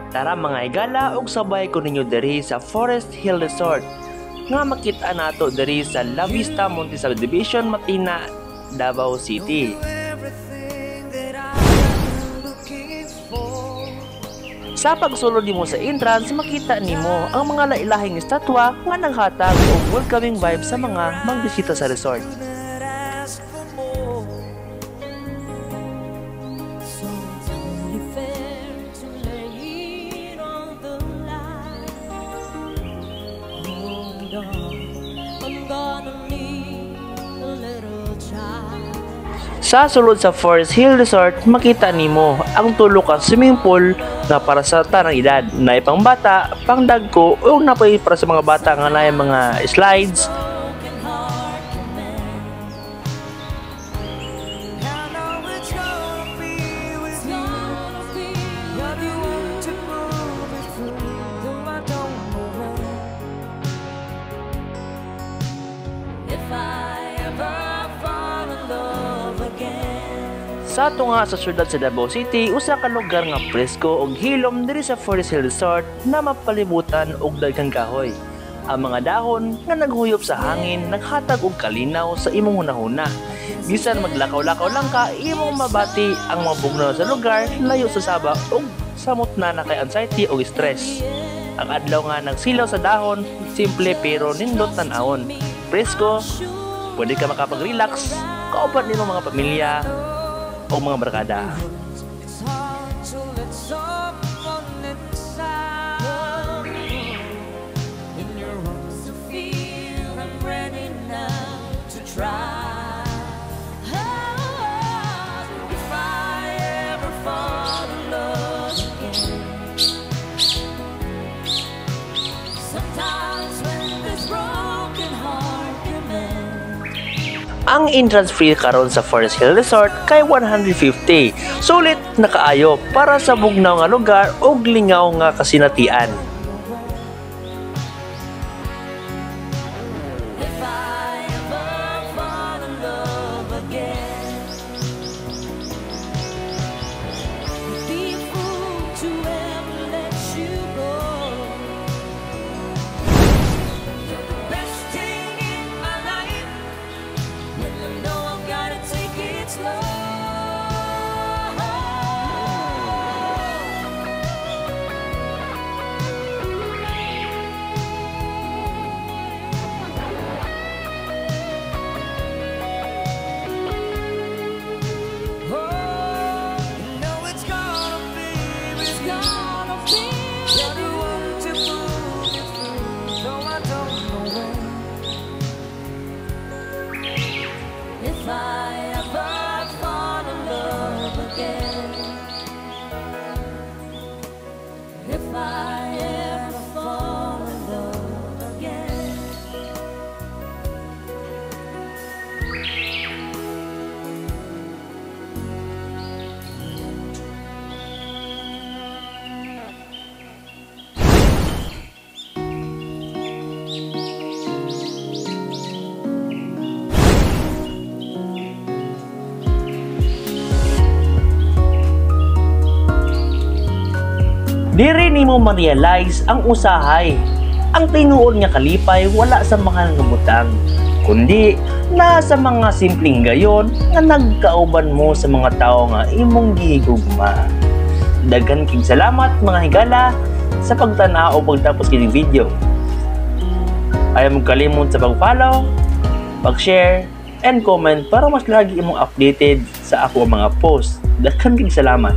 Tara mga higala og sabay ko ninyo diri sa Forest Hill Resort nga makita nato diri sa La Vista Monte Subdivision, Matina, Davao City. Sa pagsulod nimo sa entrance, makita nimo ang mga lailahing estatwa nga naghatag og welcoming vibe sa mga magbisita sa resort. Sa sulod sa Forest Hill Resort, makita nimo ang tulo ka swimming pool nga para sa tanang edad, na pang bata, pang dagko, ug napay para sa mga bata nga naay mga slides. Sa tunga sa syudad sa Davao City, usa ka lugar nga presko ug hilom diri sa Forest Hill Resort na mapalibutan og daghang kahoy. Ang mga dahon nga naghuyop sa hangin naghatag og kalinaw sa imong hunahuna. Bisan maglakaw-lakaw lang ka, imong mabati ang mga bugnaw sa lugar layo sa saba ug samot na kay anxiety o stress. Ang adlaw nga nagsilaw sa dahon, simple pero nindot tan-awon. Presko, pwede ka makapag-relax, kauban nimo mga pamilya o mga barkada. Ang entrance fee karon sa Forest Hill Resort kay 150. Sulit na kaayo para sa bugnaw nga lugar ug lingaw nga kasinatian. Diri nimo ma-realize ang usahay. Ang tinuod nga kalipay wala sa mga nangabutang, kundi nasa mga simpleng gayon nga nagkauban mo sa mga tao nga imong gihigugma. Daghan kig salamat mga higala sa pagtan-aw o pagtapos kining video. Ayaw mo kalimot sa pag-follow, pag-share, and comment para mas lagi imong updated sa ako mga post. Daghan kig salamat.